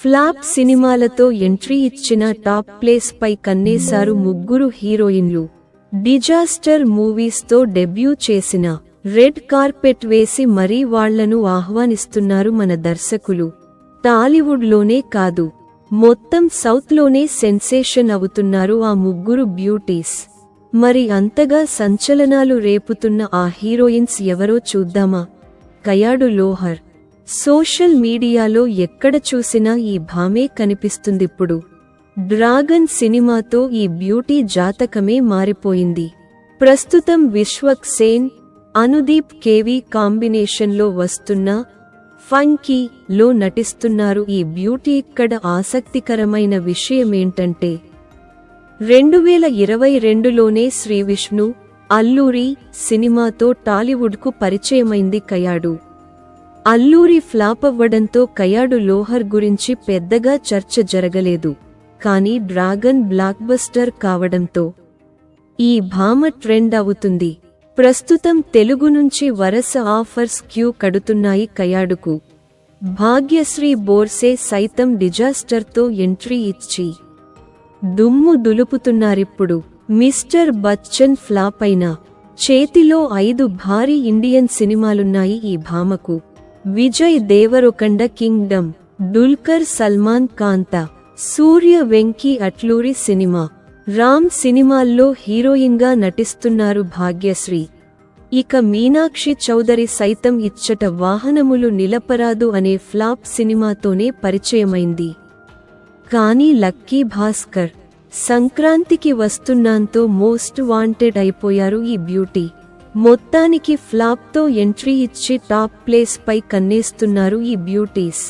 Flop సినిమాలతో entry ఇచ్చిన top place పై కన్నేశారు ముగ్గురు హీరోయిన్లు. డిజాస్టర్ మూవీస్ తో డెబ్యూ చేసిన రెడ్ కార్పెట్ వేసి మరీ వాళ్లను ఆహ్వానిస్తున్నారు మన దర్శకులు. టాలీవుడ్ లోనే కాదు, మొత్తం సౌత్ లోనే సెన్సేషన్ అవుతున్నారు ఆ ముగ్గురు బ్యూటీస్. మరి అంతగా సంచలనాలు రేపుతున్న ఆ హీరోయిన్స్ ఎవరో చూద్దామా? కయాడు లోహర్. సోషల్ మీడియాలో ఎక్కడ చూసినా ఈ భామే కనిపిస్తుందిప్పుడు. డ్రాగన్ సినిమాతో ఈ బ్యూటీ జాతకమే మారిపోయింది. ప్రస్తుతం విశ్వక్ సేన్, అనుదీప్ కేవి కాంబినేషన్లో వస్తున్న ఫంకీ లో నటిస్తున్నారు ఈ బ్యూటీ. ఇక్కడ ఆసక్తికరమైన విషయమేంటంటే 2022లోనే శ్రీవిష్ణు, అల్లూరి సినిమాతో టాలీవుడ్కు పరిచయమైంది కయాడు. అల్లూరి ఫ్లాపవ్వడంతో కయాడు లోహర్ గురించి పెద్దగా చర్చ జరగలేదు. కానీ డ్రాగన్ బ్లాక్బస్టర్ కావడంతో ఈ భామ ట్రెండ్ అవుతుంది. ప్రస్తుతం తెలుగు నుంచి వరుస ఆఫర్స్ క్యూ కడుతున్నాయి కయాడుకు. భాగ్యశ్రీ బోర్సే సైతం డిజాస్టర్తో ఎంట్రీ ఇచ్చి దుమ్ము దులుపుతున్నారిప్పుడు. మిస్టర్ బచ్చన్ ఫ్లాప్ అయినా చేతిలో 5 భారీ ఇండియన్ సినిమాలున్నాయి ఈ భామకు. విజయ్ దేవరకొండ కింగ్డమ్, దుల్కర్ సల్మాన్ కాంతా, సూర్య వెంకీ అట్లూరి సినిమా, రామ్ సినిమాల్లో హీరోయిన్గా నటిస్తున్నారు భాగ్యశ్రీ. ఇక మీనాక్షి చౌదరి సైతం ఇచ్చట వాహనములు నిలపరాదు అనే ఫ్లాప్ సినిమాతోనే పరిచయమైంది. కానీ లక్కీ భాస్కర్, సంక్రాంతికి వస్తున్నాంతో మోస్ట్ వాంటెడ్ అయిపోయారు ఈ బ్యూటీ. మొత్తానికి ఫ్లాప్తో ఎంట్రీ ఇచ్చి టాప్ ప్లేస్ పై కన్నేస్తున్నారు ఈ బ్యూటీస్.